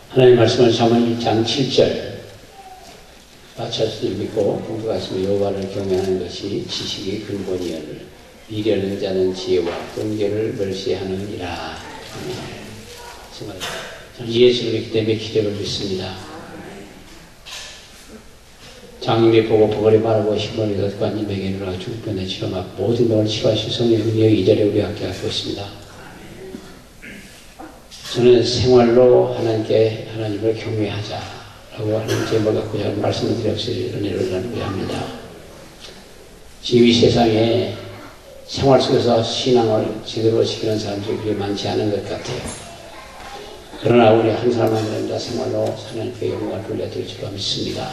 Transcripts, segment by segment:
하나님의 말씀을 잠언 1장 7절 마찰수를 믿고 공부하시며 여호와를 경외하는 것이 지식의 근본이여를 미련한 자는 지혜와 경계를 멸시하느니라. 정말 저는 예수를 믿기 때문에 기적을 믿습니다. 장님이 보고 보거리 말하고 시몬이 관님에게 누나 죽변에 치료막 모든 병을 치유하신 성령의 능력이 이 자리에 우리 함께 하고 있습니다. 저는 생활로 하나님을 경외하자라고 하는 제목을 갖고 말씀을 드려서 은혜를 나누게 합니다. 지금 이 세상에 생활 속에서 신앙을 제대로 지키는 사람들이 그렇게 많지 않은 것 같아요. 그러나 우리 한 사람 한 사람 다 생활로 하나님께 영광을 돌려드릴 줄 믿습니다.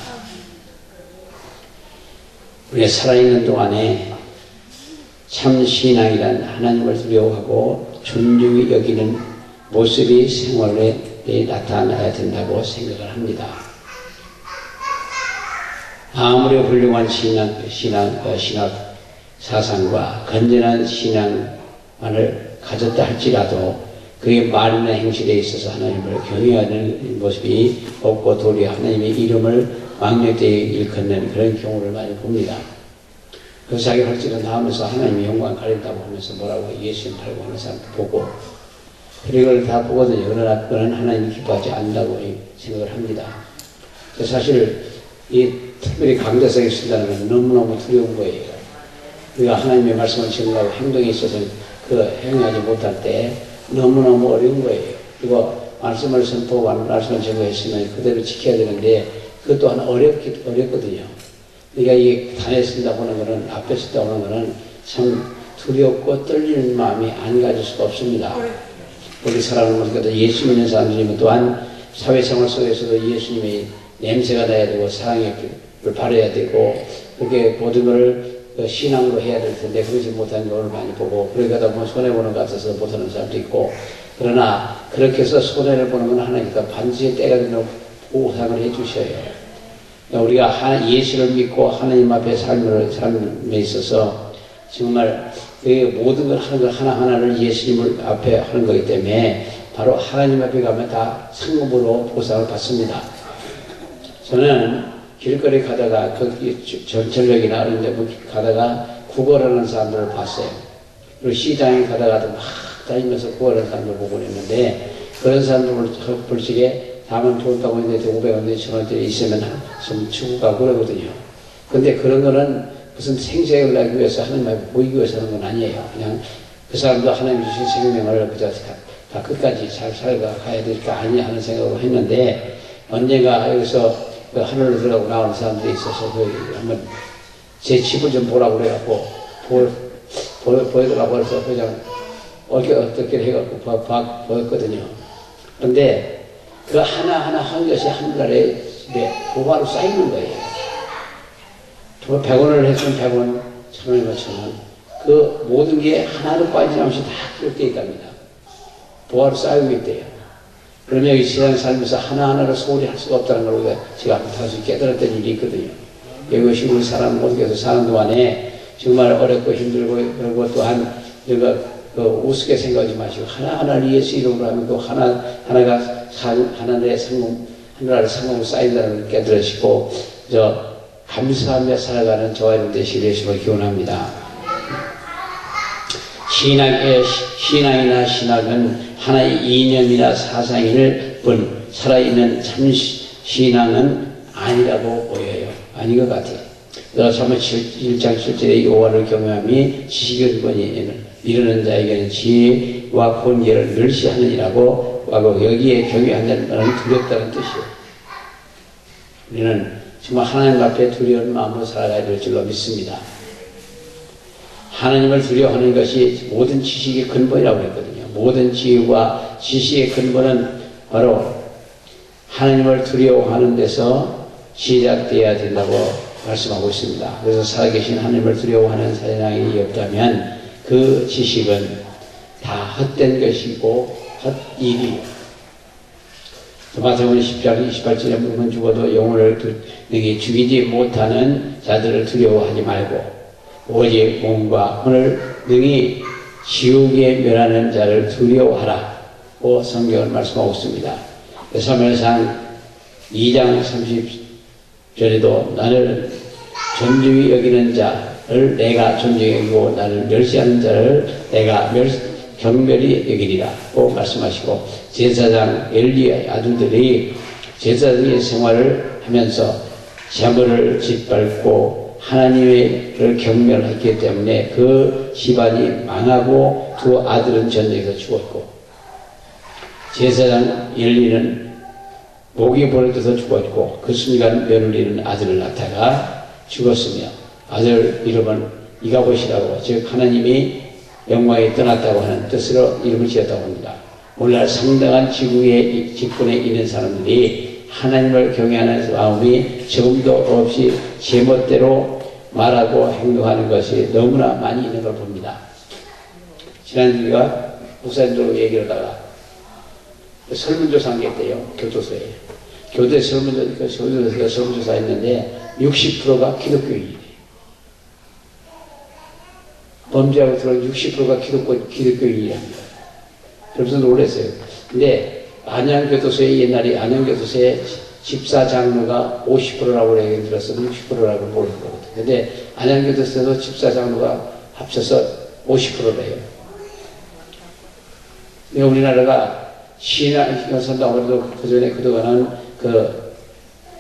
우리가 살아있는 동안에 참 신앙이란 하나님을 두려워하고 존중히 여기는 모습이 생활에 나타나야 된다고 생각을 합니다. 아무리 훌륭한 신학 사상과 건전한 신앙만을 가졌다 할지라도 그의 말이나 행실에 있어서 하나님을 경외하는 모습이 없고 도리어 하나님의 이름을 망령되이 일컫는 그런 경우를 많이 봅니다. 그 자기 할지를 나오면서 하나님의 영광을 가린다고 하면서 뭐라고 예수님 팔고 하는 사람도 보고 이걸 다 보거든요. 그러나 그거는 하나님이 기뻐하지 않는다고 생각을 합니다. 사실 이 특별히 강대성이 쓴다는 건 너무너무 두려운 거예요. 우리가 하나님의 말씀을 지키려고 행동에 있어서 그 행하지 못할 때 너무너무 어려운 거예요. 그리고 말씀을 선포하고 말씀을 제거했으면 그대로 지켜야 되는데 그것 또한 어렵거든요. 그러니까 이 단에 쓴다고 하는 거는, 앞에 쓴다고 하는 거는 참 두렵고 떨리는 마음이 안 가질 수가 없습니다. 우리 사람을 보니까 예수 믿는 사람들이면 또한 사회생활 속에서도 예수님의 냄새가 나야 되고 사랑을 바라야 되고 그렇게 모든 걸 신앙으로 해야 될 텐데 그러지 못하는 걸 많이 보고 그러다 보면 손해보는 것 같아서 못하는 사람도 있고 그러나 그렇게 해서 손해를 보는 건 하나니까 반드시 때가 되면 보상을 해주셔요. 우리가 예수를 믿고 하나님 앞에 삶에 있어서 정말 그 모든 걸 하는 것 하나하나를 예수님을 앞에 하는 거기 때문에 바로 하나님 앞에 가면 다 상급으로 보상을 받습니다. 저는 길거리 가다가 전철역이나 이런 데 가다가 구걸하는 사람들을 봤어요. 그리고 시장에 가다가도 막 다니면서 구걸하는 사람들 보고 그랬는데 그런 사람들을 볼 적에 다만 좋다고 했는데 500원, 1,000원짜리 있으면 좀 주고 가고 그러거든요. 근데 그런 거는 무슨 생색을 내기 위해서 하나님 앞에 보이기 위해서 하는 건 아니에요. 그냥 그 사람도 하나님 주신 생명을 그저 다 끝까지 잘 살아가야 될 거 아니냐 하는 생각으로 했는데 언젠가 여기서 그 하늘로 들어가고 나오는 사람들이 있어서 한번 제 집을 좀 보라고 그래갖고 보여달라고 해서 그냥 어떻게 해갖고 보였거든요. 그런데 그 하나하나 한 것이 하늘나라에 보화로 쌓이는 거예요. 100원을 했으면 100원, 1,000원이면 1,000원. 그 모든 게 하나도 빠짐없이 다 기록되어 있답니다. 보화로 쌓이고 있대요. 그러면 이 세상 살면서 하나하나를 소홀히 할 수가 없다는 걸 우리가 제가 다시 깨달았던 일이 있거든요. 이것이 우리 사람 모두에서 사는 동안에 정말 어렵고 힘들고 그리고 또한 우리가 우습게 생각하지 마시고 하나하나를 예수 이름으로 하면 또 하나가 하나님의 상공으로 쌓인다는 걸 깨달으시고 감사하며 살아가는 저와 여러분 되시길 예수님을 기원합니다. 신앙이나 신학은 하나의 이념이나 사상일 뿐 살아있는 참 신앙은 아니라고 보여요. 아닌 것 같아요. 잠언 1장 7절에 여호와를 경외함이 지식의 근본이에는 이르는 자에게는 지혜와 권위를 멸시하느니라고 하고 여기에 경외한다는 것은 두렵다는 뜻이에요. 우리는 정말 하나님 앞에 두려운 마음으로 살아가야 될 줄로 믿습니다. 하나님을 두려워하는 것이 모든 지식의 근본이라고 했거든요. 모든 지혜와 지식의 근본은 바로 하나님을 두려워하는 데서 시작되어야 된다고 말씀하고 있습니다. 그래서 살아계신 하나님을 두려워하는 사람이 없다면 그 지식은 다 헛된 것이고 헛일이에요. 마태복음 10장 28절에 물건 죽어도 영혼을 죽이지 못하는 자들을 두려워하지 말고 오직 몸과 혼을 능히 지옥에 멸하는 자를 두려워하라고 성경을 말씀하고 있습니다. 사무엘상 2장 30절에도 나를 존중히 여기는 자를 내가 존중히 여기고 나를 멸시하는 자를 내가 경멸히 여기리라 고 말씀하시고, 제사장 엘리의 아들들이 제사장의 생활을 하면서 재물을 짓밟고 하나님을 경멸했기 때문에 그 집안이 망하고 두 아들은 전쟁에서 죽었고, 제사장 엘리는 목이 부러져서 죽었고, 그 순간 며느리는 아들을 낳다가 죽었으며, 아들 이름은 이가봇이라고, 즉 하나님이 영광에 떠났다고 하는 뜻으로 이름을 지었다고 합니다. 오늘날 상당한 직분에 있는 사람들이 하나님을 경외하는 마음이 조금도 없이 제멋대로 말하고 행동하는 것이 너무나 많이 있는 걸 봅니다. 지난주 우리가 목사님들하고 얘기를 하다가 설문조사한 게 있대요. 교도소에. 교도에 설문조사 했는데 60%가 기독교인이래요. 범죄하고 들어온 60%가 기독교인이랍니다. 그래서 놀랐어요. 근데 안양교도소에, 옛날에 안양교도소에 집사장로가 50%라고 얘기 들었어도 60%라고 모르거든요. 근데 안양교도소에도 집사장로가 합쳐서 50%래요. 우리나라가 신앙 선다고 해도 그전에 그동안은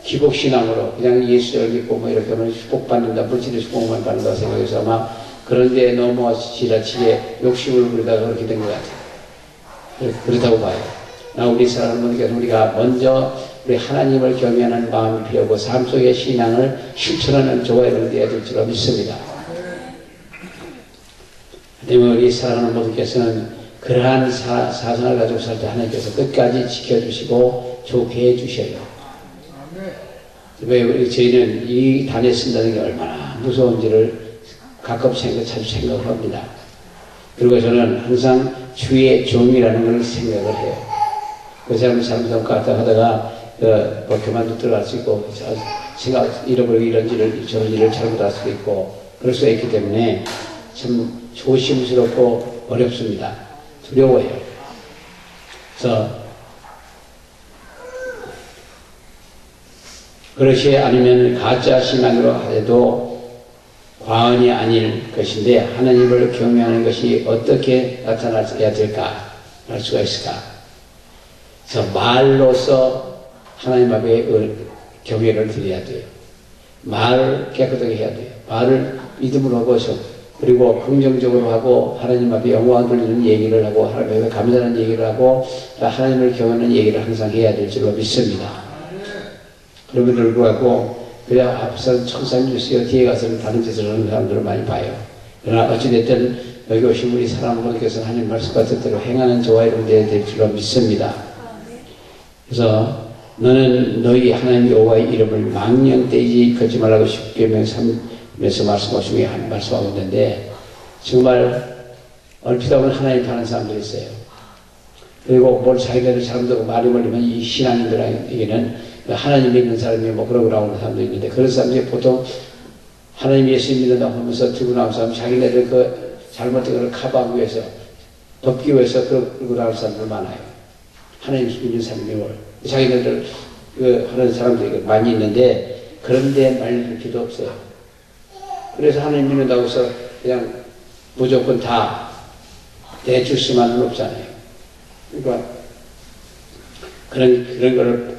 기복신앙으로 그냥 예수를 믿고 뭐 이렇게 하면 축복받는다, 물질의 축복만 받는다 생각해서 아마 그런데 너무 지나치게 욕심을 부리다가 그렇게 된 것 같아요. 그렇다고 봐요. 우리 사람은 우리가 먼저 우리 하나님을 경외하는 마음이 필요하고 삶 속의 신앙을 실천하는 조화를 되어야 될 줄 믿습니다. 때문에 우리 사랑하는 모두께서는 그러한 사상을 가지고 살 때 하나님께서 끝까지 지켜주시고 좋게 해주셔요. 왜 저희는 이 단에 쓴다는 게 얼마나 무서운지를 가끔 자주 생각을 합니다. 그리고 저는 항상 주의 종이라는 걸 생각을 해요. 그 사람이 잘못하면 하다가 교만도 들어갈 수 있고 잃어버리고 이런 일을 저런 일을 잘못할 수도 있고 그럴 수가 있기 때문에 참 조심스럽고 어렵습니다. 두려워요. 그래서 그렇지 않으면 가짜 신앙으로 하여도 과언이 아닐 것인데 하나님을 경외하는 것이 어떻게 나타나야 될까? 할 수가 있을까? 그래서 말로서 하나님 앞에 경외를 드려야 돼요. 말을 깨끗하게 해야 돼요. 말을 믿음으로 하고 그리고 긍정적으로 하고 하나님 앞에 영광을 돌리는 얘기를 하고 하나님 앞에 감사하는 얘기를 하고 하나님을 경외하는 얘기를 항상 해야 될 줄로 믿습니다. 그럼에도 불구하고 그래야 앞서는 천상이 주시고 뒤에 가서는 다른 짓을 하는 사람들을 많이 봐요. 그러나 어찌됐든 여기 오신 우리 사람들께서는 하나님 말씀과 뜻대로 행하는 저와 여러분들이 될 줄로 믿습니다. 그래서 너는 너희 하나님 여호와의 이름을 망령되이 걷지 말라고 십계명 3에서 말씀하고 있는데 정말 얼핏 보면 하나님 파는 사람들이 있어요. 그리고 뭘 자기네들 잘못하고 말이 걸리면 이 신앙인들에게는 하나님 믿는 사람이 뭐 그러고 나오는 사람도 있는데 그런 사람들이 보통 하나님 예수 믿는다고 하면서 들고 나온 사람 자기네들 잘못된 걸 커버하기 위해서 덮기 위해서 그러고 나오는 사람들 많아요. 하나님 믿는 사람이 자기네들 하는 사람들이 많이 있는데 그런데 말릴 필요 없어요. 그래서 하나님 믿는다고 해서 그냥 무조건 다 대줄 수만은 없잖아요. 그러니까 그런 걸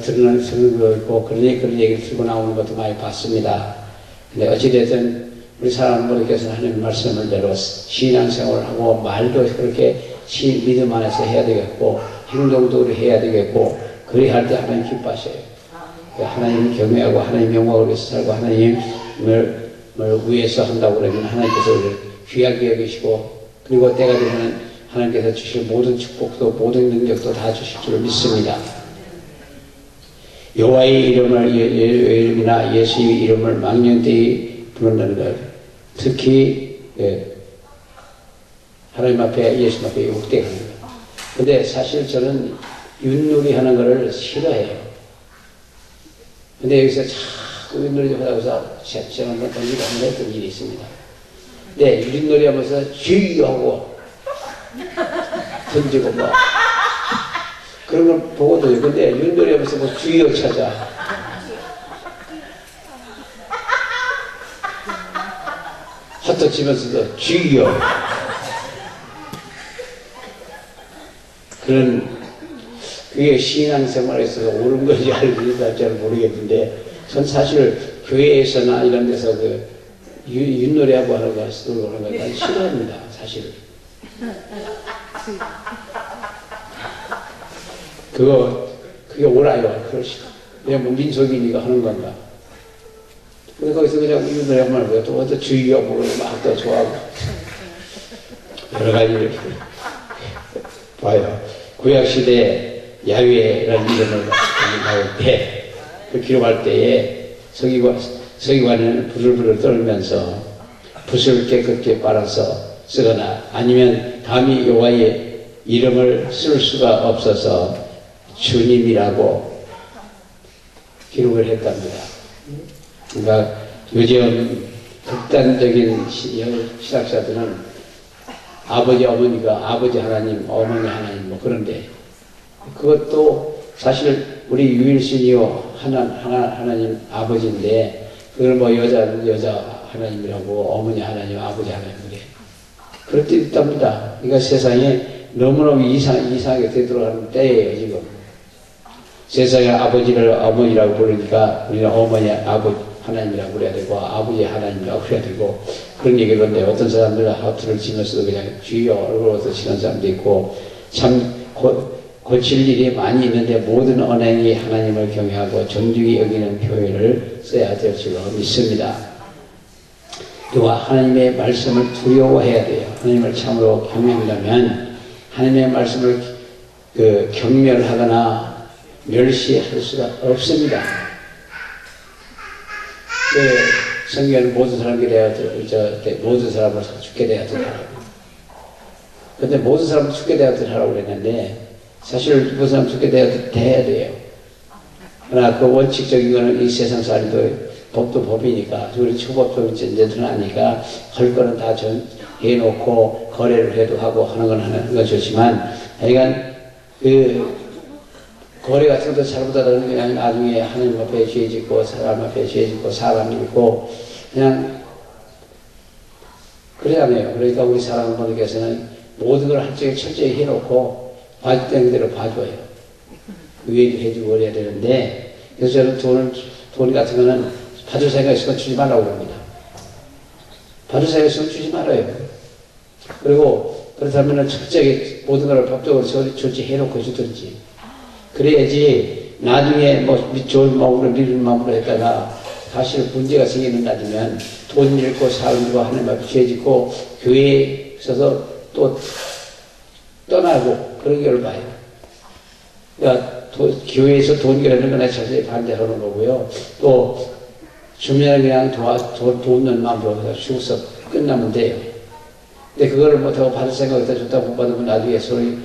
드러나는 거 있고 그런 얘기를 들고 나오는 것도 많이 봤습니다. 근데 어찌됐든 우리 사랑하는 분들께서는 하나님 말씀을 대로 신앙생활을 하고 말도 그렇게 믿음 안에서 해야 되겠고 행동도 해야 되겠고 그래야 할 때 하나님 기뻐하셔요. 하나님을 경외하고 하나님 영광을 위해서 살고 하나님을 위해서 한다고 그러면 하나님께서 우리를 귀하게 여기시고 그리고 때가 되면 하나님께서 주실 모든 축복도 모든 능력도 다 주실 줄 믿습니다. 여호와의 이름이나 예수의 이름을 망령되이 부른다는 것 특히 하나님 앞에 예수 앞에 욕되게 하는 것. 근데 사실 저는 윷놀이 하는 것을 싫어해요. 근데 여기서 자꾸 윷놀이 좀 하다 보서 제가 한번 던지고 한번 했던 일이 있습니다. 근데 윷놀이 하면서 쥐 하고 던지고 뭐 그런 걸 보거든요. 근데 윷놀이 하면서 뭐 주의어 찾아. 헛떡 치면서도 주의어. 그게 신앙생활에 있어서 옳은 건지 아닌지 잘 모르겠는데, 전 사실 교회에서나 이런 데서 윷놀이하고 하는 거, 하는 거, 난 싫어합니다, 사실. 그게 옳아요. 그냥 뭐 민속이니까 하는 건가. 근데 거기서 그냥 윷놀이 하면 뭐야, 또 어떤 주의어 보고 막 또 좋아하고. 여러 가지를 봐요. 구약시대 야훼라는 이름을 나올 때, 그 기록할 때에 서기관은 부들부들 떨면서 붓을 깨끗게 빨아서 쓰거나 아니면 감히 여호와의 이름을 쓸 수가 없어서 주님이라고 기록을 했답니다. 그러니까 요즘 극단적인 신학자들은 아버지, 어머니가 아버지 하나님, 어머니 하나님 뭐 그런데, 그것도 사실 우리 유일신이요 하나님 아버지인데, 그걸 뭐 여자 하나님이라고, 어머니 하나님, 아버지 하나님 그래. 그럴 때 있답니다. 그러니까 세상에 너무너무 이상하게 되돌아가는 때예요, 지금. 세상에 아버지를 어머니라고 부르니까 우리는 어머니, 아버지 하나님이라고 그래야 되고, 아버지 하나님이라고 그래야 되고, 그런 얘기던데, 어떤 사람들은 하트를 치면서도 그냥 주여 얼굴로서 치는 사람도 있고, 참 고칠 일이 많이 있는데, 모든 언행이 하나님을 경외하고 존중히 여기는 표현을 써야 될 줄로 믿습니다. 또한 하나님의 말씀을 두려워해야 돼요. 하나님을 참으로 경외하려면 하나님의 말씀을 경멸하거나 멸시할 수가 없습니다. 성경은 모든 사람에게 대하여 모든 사람을 죽게 대하여 하라고. 근데 모든 사람을 죽게 대하여 하라고 그랬는데, 사실 모든 사람 죽게 대하여 돼요. 그러나 그 원칙적인 거는 이 세상 살이도 법도 법이니까, 우리 초법적인 전제들은 아니까, 할 거는 다 해놓고, 거래를 해도 하고 하는 건 하는 건 좋지만, 하여간, 거래 같은 것도 잘못하다는 그냥 나중에 하나님 앞에 죄 짓고, 사람 앞에 죄 짓고, 사람 잃고, 그냥, 그러잖아요. 그러니까 우리 사람분들께서는 모든 걸 한쪽에 철저히 해놓고, 봐주는 대로 봐줘요. 위에도 해주고 그래야 되는데, 그래서 저는 돈 같은 거는 받을 생각 있으면 주지 말라고 합니다. 받을 생각 있으면 주지 말아요. 그리고 그렇다면 철저히 모든 걸 법적으로 조치해놓고 주든지. 그래야지 나중에 뭐 좋은 마음으로 믿는 마음으로 했다가 사실 문제가 생기는 날이면 돈 잃고 사람 주고 하나님 앞에 죄 짓고 교회에 있어서 또 떠나고 그런 걸 봐요. 그러니까 교회에서 돈 겨누는 거나 자세히 반대하는 거고요. 또 주면은 그냥 돕는 마음으로 죽어서 끝나면 돼요. 근데 그거를 못하고 받을 생각에다 줬다고 못 받으면 나중에 소리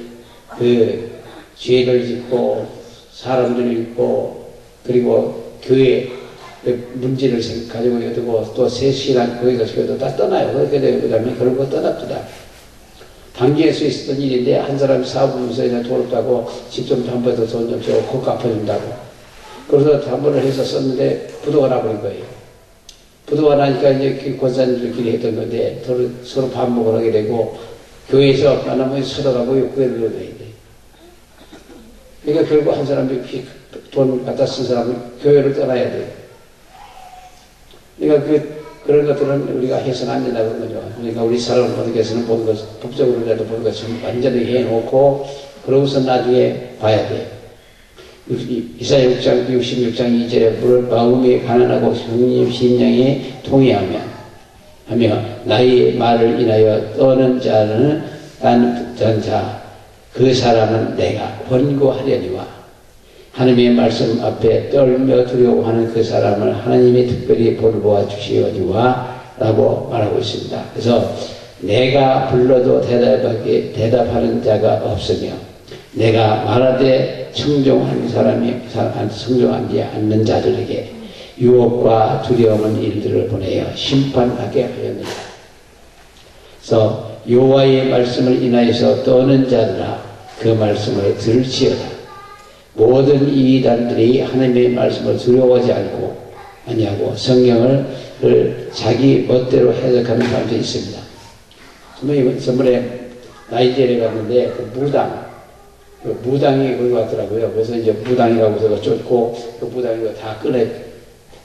죄를 짓고 사람들을 잃고 그리고 교회 문제를 가지고 두고 또 새 신앙 거기서 교회도 다 떠나요. 그렇게 되고 그다음에 결국 떠납니다. 당기할 수 있었던 일인데 한 사람이 사업하면서 그냥 돈 없다고 집 좀 담보해서 돈 좀 주고 곧 갚아준다고. 그래서 담보를 해서 썼는데 부도가 나버린 거예요. 부도가 나니까 이제 권사님들끼리 했던 건데 서로 반목을 하게 되고 교회에서 만나면 쳐다가고 욕구에 눌러야 돼. 그러니까 결국 한 사람이 돈 갖다 쓴 사람은 교회를 떠나야 돼요. 그러니까 그런 것들은 우리가 해서는 안 된다는 거죠. 그러니까 우리 사람들께서는 모든 것, 법적으로라도 모든 것을 완전히 해놓고, 그러고서 나중에 봐야 돼요. 이사야 6장 66장 2절에 마음이 가난하고 성님 심령이 통회하며 나의 말을 인하여 떠는 자는 딴 자, 그 사람은 내가 권고하려니와 하나님의 말씀 앞에 떨며 두려워하는 그 사람을 하나님이 특별히 볼보아 주시오니와 라고 말하고 있습니다. 그래서 내가 불러도 대답하는 자가 없으며 내가 말하되 청종하는 사람이 청종하지 않는 자들에게 유혹과 두려움은 일들을 보내어 심판하게 하였느니라. 그래서 여호와의 말씀을 인하여서 떠는 자들아 그 말씀을 들을지어다. 모든 이단들이 하나님의 말씀을 두려워하지 않고 아니하고 성경을 자기 멋대로 해석하는 사람들이 있습니다. 저번에 나이지리아에 갔는데 무당이 거기 왔더라고요. 그래서 이제 무당이라고 해서 쫓고 그 무당이 다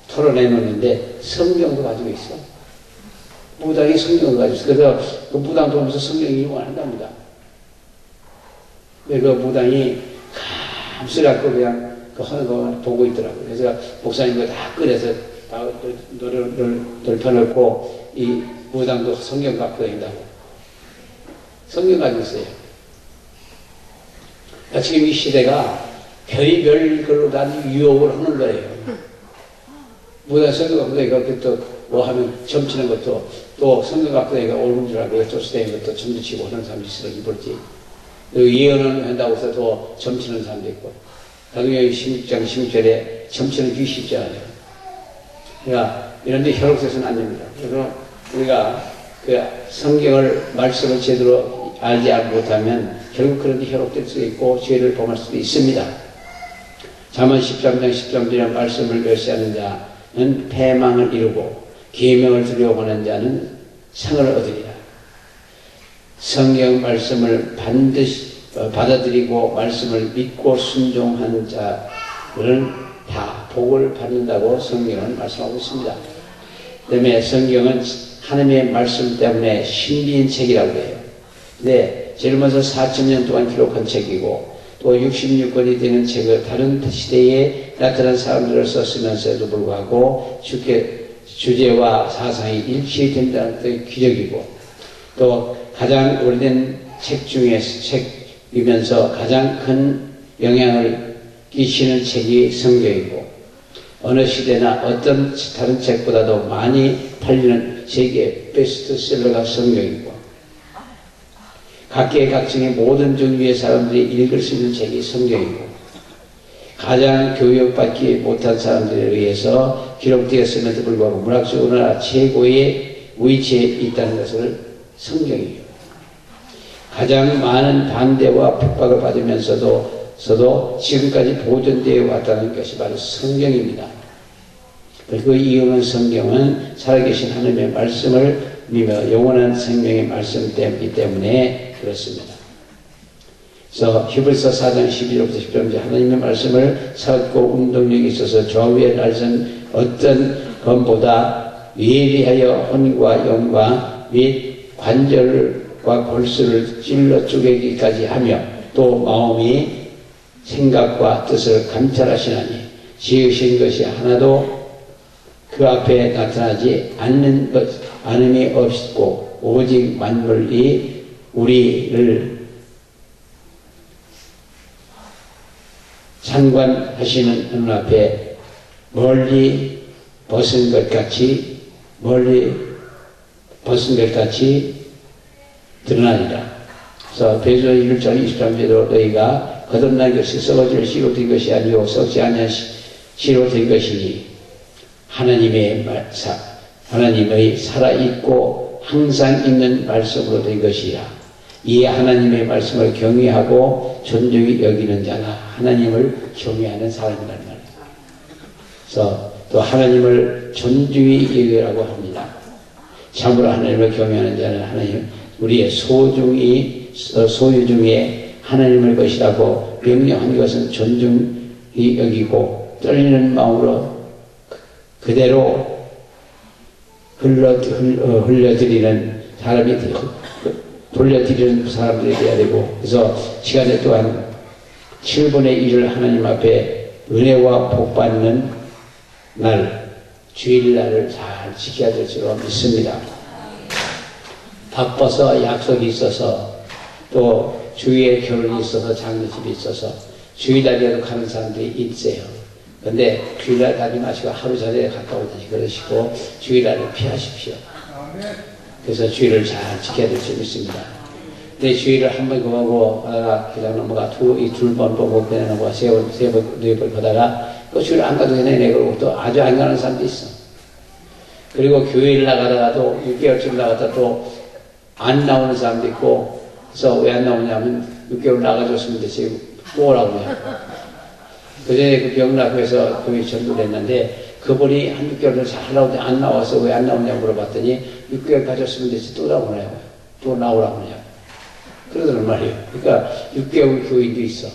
털어내 놓는데 성경도 가지고 있어. 무당이 성경을 가지고 있어. 그래서 그 무당 보면서 성경 이용을 한답니다. 그 무당이 감싸 갖고 그냥 그 하는 거 보고 있더라고요. 그래서 목사님도 다 꺼내서 다 널펴놓고 이 무당도 성경 갖고 다닌다고. 성경 가지고 있어요. 지금 이 시대가 별의별 걸로 다 유혹을 하는 거예요. 무당 성경 갖고 다니까 또 뭐 하면 점치는 것도 또 성경 갖고 다니까 옳은 줄 알고 쫓아다니는 것도 점치고 하는 사람이 있어 입을지. 그리고 예언을 한다고 해서 또 점치는 사람도 있고. 다중에 16장 16절에 점치는 귀신 있잖아요. 그러니까 이런 데 혈옥돼서는 안 됩니다. 그래서 우리가 그 성경을 말씀을 제대로 알지 못하면 결국 그런 데 혈옥될 수도 있고 죄를 범할 수도 있습니다. 잠언 13장 13절에 말씀을 멸시하는 자는 패망을 이루고 계명을 두려워하는 자는 상을 얻으리라. 성경 말씀을 반드시 받아들이고 말씀을 믿고 순종하는 자들은 다 복을 받는다고 성경은 말씀하고 있습니다. 그다음에 성경은 하나님의 말씀 때문에 신비인 책이라고 해요. 네, 제일 먼저 4,000년 동안 기록한 책이고 또 66권이 되는 책을 다른 시대에 나타난 사람들을 썼으면서도 불구하고 주제와 사상이 일치된다는 것도 기적이고 또 가장 오래된 책 중에 책이면서 가장 큰 영향을 끼치는 책이 성경이고 어느 시대나 어떤 다른 책보다도 많이 팔리는 세계 베스트셀러가 성경이고 각계각층의 모든 종류의 사람들이 읽을 수 있는 책이 성경이고 가장 교육받지 못한 사람들에 의해서 기록되었음에도 불구하고 문학적으로나 최고의 위치에 있다는 것을 성경이에요. 가장 많은 반대와 핍박을 받으면서도 지금까지 보존되어 왔다는 것이 바로 성경입니다. 그 이유는 성경은 살아계신 하나님의 말씀을 믿으며 영원한 생명의 말씀이기 때문에 그렇습니다. 그래서 히브리서 4장 11절부터 10절까지 하나님의 말씀을 살고 운동력이 있어서 좌우에 날선 어떤 것보다 예리하여 혼과 영과 및 관절과 골수를 찔러 쪼개기까지 하며 또 마음이 생각과 뜻을 감찰하시나니 지으신 것이 하나도 그 앞에 나타나지 않음이 없고 오직 만물이 우리를 상관하시는 눈앞에 멀리 벗은 것 같이 드러나리라. 그래서 베드로 1장 23절로 너희가 거듭난 것이 썩어질 씨로 된 것이 아니오 썩지 아니한 씨로 된 것이니 하나님의 살아있고 항상 있는 말씀으로 된 것이야. 이 하나님의 말씀을 경외하고 존중히 여기는 자가 하나님을 경외하는 사람이라는 말이에요. 그래서 또 하나님을 존중히 여기라고 합니다. 참으로 하나님을 경외하는 자는 하나님 우리의 소유 중에 하나님의 것이라고 명령한 것은 존중히 여기고 떨리는 마음으로 그대로 흘려드리는 사람이 돌려드리는 사람들이 되어야 되고 그래서 시간에 또한 7분의 1을 하나님 앞에 은혜와 복 받는 날 주일날을 잘 지켜야 될 줄로 믿습니다. 바빠서 약속이 있어서 또 주위에 결혼이 있어서 장례집이 있어서 주일날에도 가는 사람들이 있어요. 근데 주일날 가지 마시고 하루 전에 갔다 오더니 그러시고 주일날을 피하십시오. 그래서 주일을 잘 지켜야 될 줄 믿습니다. 근데 주일을 한 번 보고 그냥 넘어가 두 번 보고 그냥 넘어가 세 번, 네 번 보다가 또 주일 안 가도 되네 그러고 또 아주 안 가는 사람도 있어. 그리고 교회를 나가다가도 6개월쯤 나갔다 또 안 나오는 사람도 있고 그래서 왜 안 나오냐면 6개월 나가줬으면 되지 또 오라고 해요. 그전에 그 병나고에서 교회 전도를 했는데 그분이 한 6개월을 잘 나오는데 안 나와서 왜 안 나오냐고 물어봤더니 6개월 가졌으면 됐지 또 나오냐고. 또 나오라고 하냐고. 그러더란 말이에요. 그러니까 6개월 교인도 있어.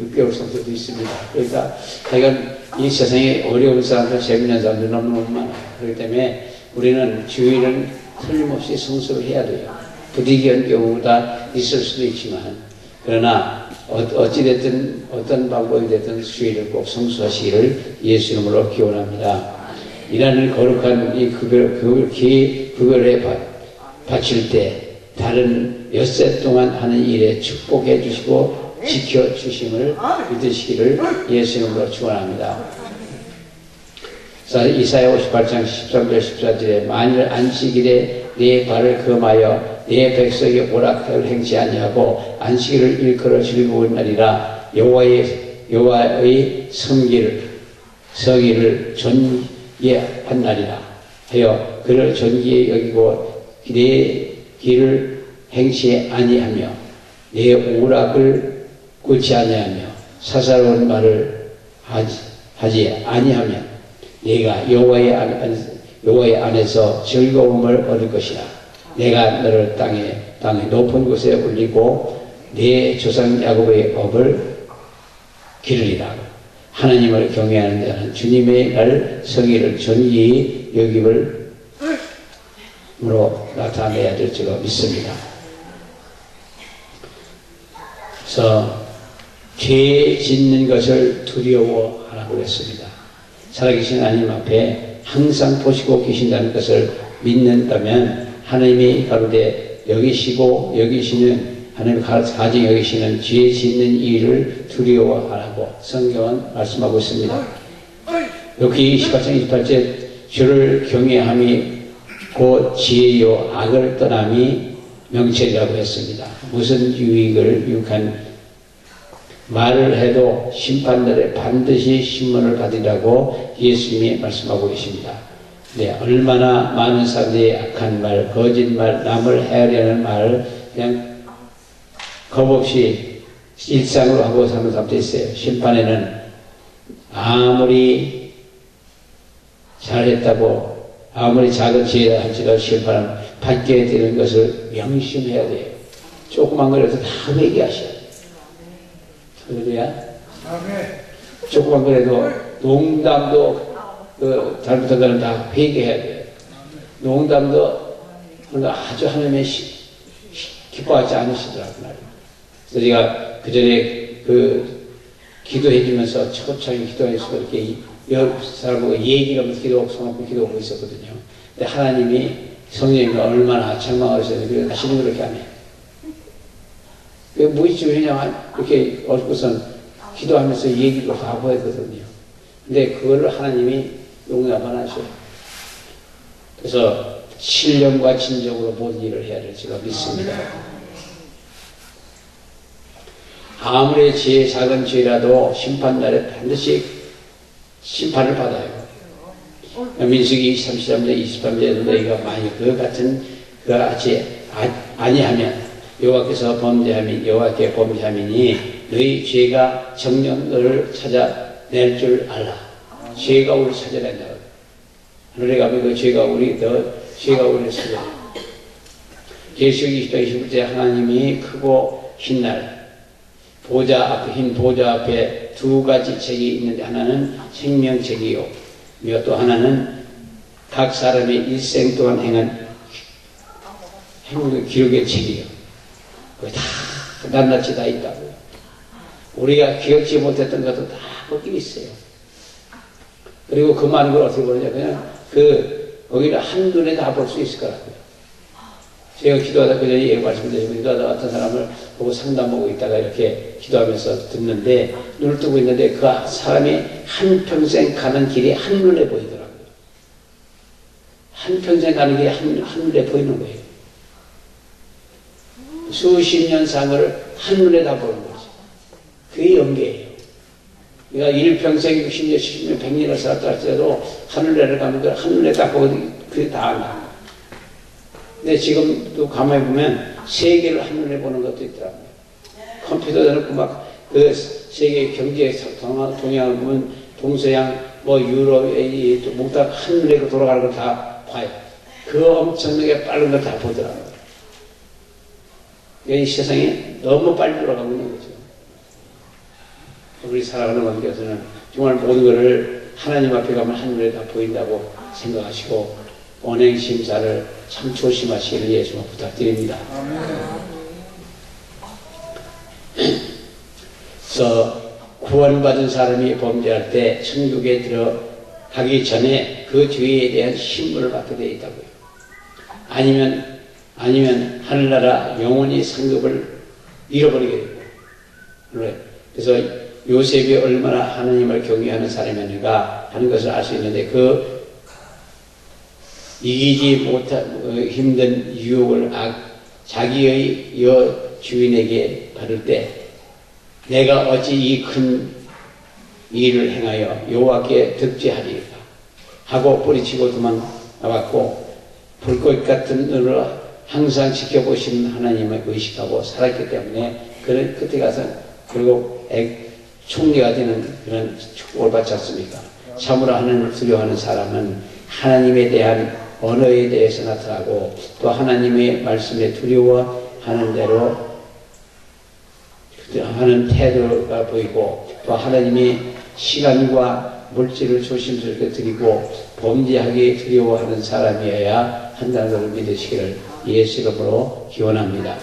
6개월 성도도 있습니다. 그러니까 자기가 이 세상에 어려운 사람들, 재미있는 사람들 너무너무 많아요. 그렇기 때문에 우리는 주일은 틀림없이 성수를 해야 돼요. 부득이한 경우가 있을 수도 있지만 그러나 어찌됐든 어떤 방법이 됐든 주일을 꼭 성수하시기를 예수 이름으로 기원합니다. 이라는 거룩한 이 구별에 바칠 때 다른 엿새 동안 하는 일에 축복해 주시고 지켜주심을 믿으시기를 예수 이름으로 축원합니다. 이사야 58장 13절 14절에 만일 안식일에 네 발을 금하여 네 백성의 오락을 행치 아니하고 안식일을 일컬어 즐거운 날이라 여호와의 성기를 존귀한 날이라 하여 그를 존귀히 여기고 네 길을 행치 아니하며 네 오락을 꿇지 아니하며 사사로운 말을 하지 아니하며 네가 여호와의 안에서 즐거움을 얻을 것이라. 내가 너를 땅의 높은 곳에 올리고 네 조상 야곱의 업을 기르리라. 하나님을 경외하는 자는 주님의 날 성의를 존귀히 여김으로 나타내야 될 줄로 믿습니다. 그래서 죄 짓는 것을 두려워하라고 했습니다. 살아계신 하나님 앞에 항상 보시고 계신다는 것을 믿는다면 하나님이 가로되 여기시는 하나님 가정 여기시는 죄 짓는 일을 두려워하라고 성경은 말씀하고 있습니다. 여기 28장 28절 주를 경외함이 곧 지혜요 악을 떠남이 명철이라고 했습니다. 무슨 유익한 말을 해도 심판날에 반드시 심문을 받으라고 예수님이 말씀하고 계십니다. 네, 얼마나 많은 사람들이 악한 말, 거짓말, 남을 해하려는 말을 그냥 겁없이 일상으로 하고 사는 사람도 있어요. 심판에는 아무리 잘했다고 아무리 작은 죄라 할지라도 심판은 받게 되는 것을 명심해야 돼요. 조그만 거라도 다 회개하셔야 돼요. 할렐루야. 조그만 거라도 농담도 잘못한 거는 다 회개해야 돼요. 농담도 아주 하나님의 기뻐하지 않으시더라고요. 그래서 제가 그 전에 기도해 주면서 차곡차곡 기도해서 이렇게 사람하고 얘기를 하면서 기도하고 있었거든요. 근데 하나님이 성령님이 얼마나 책망하셨는지 그래서 다시는 그렇게 안 해요. 무의식적으로 그냥 이렇게 얼굴선 기도하면서 얘기를 다 하고 했거든요. 근데 그거를 하나님이 용납 안 하셔요. 그래서 신령과 진정으로 모든 일을 해야 될 줄로 믿습니다. 아무리 작은 죄라도 심판날에 반드시 심판을 받아요. 민수기 33절 23절에도 너희가 만약 그와 같이 아니하면 여호와께 범죄함이니 너희 죄가 정녕 너를 찾아낼 줄 알라. 죄가 우리를 찾아낸다. 하늘에 가면 그 죄가 우리를 찾아낸다. 계시록 20장 21절에 하나님이 크고 흰 날 흰 보좌 앞에 두 가지 책이 있는데 하나는 생명책이요 또 하나는 각 사람의 일생 동안 행한 행동의 기록의 책이요. 거기 다 낱낱이 다 있다고요. 우리가 기억지 못했던 것도 다 거기 있어요. 그리고 그 많은 걸 어떻게 보느냐 그냥 거기를 한눈에 다 볼 수 있을 거라고요. 제가 기도하다 그전에 말씀드리고 기도하다 어떤 사람을 보고 상담하고 있다가 이렇게 기도하면서 듣는데 눈을 뜨고 있는데 그 사람이 한평생 가는 길이 한눈에 보이더라고요. 한평생 가는 길이 한눈에 보이는 거예요. 수십 년 상을 한눈에 다 보는 거죠. 그게 연계예요. 그러니까 일평생 60년, 70년, 100년을 살았다 할지라도 하늘나라를 가면 한눈에 딱 보고 그게 다 안다. 근데 지금도 가만히 보면 세계를 한눈에 보는 것도 있더라고요. 컴퓨터도 넣고 막 그 세계 경제 동향을 보면 동서양 뭐 유럽의 몽땅 하늘에 돌아가는 걸 다 봐요. 그 엄청나게 빠른 걸 다 보더라고요. 이 세상이 너무 빨리 돌아가고 있는 거죠. 우리 살아가는 관계에서는 정말 모든 것을 하나님 앞에 가면 하늘에 다 보인다고 생각하시고 언행심사를 참 조심하시기를 예수님 부탁드립니다. 그래서 구원받은 사람이 범죄할 때 천국에 들어가기 전에 그 죄에 대한 신문을 받게 되어 있다고요. 아니면 하늘나라 영원히 상급을 잃어버리게 되고, 그래서 요셉이 얼마나 하나님을 경외하는 사람이었는가 하는 것을 알 수 있는데, 그 이기지 못한 힘든 유혹을 자기의 주인에게 받을 때, 내가 어찌 이 큰 일을 행하여 여호와께 득죄하리까 하고 뿌리치고 도망나왔고, 불꽃 같은 눈으로 항상 지켜보시는 하나님을 의식하고 살았기 때문에 그는 끝에 가서 결국 총리가 되는 그런 축복을 받지 않습니까? 참으로 하나님을 두려워하는 사람은 하나님에 대한 언어에 대해서 나타나고, 또 하나님의 말씀에 두려워하는 대로 하는 태도가 보이고, 또 하나님이 시간과 물질을 조심스럽게 드리고 범죄하기 두려워하는 사람이어야 한다는 것을 믿으시기를 예수 이름으로 기원합니다.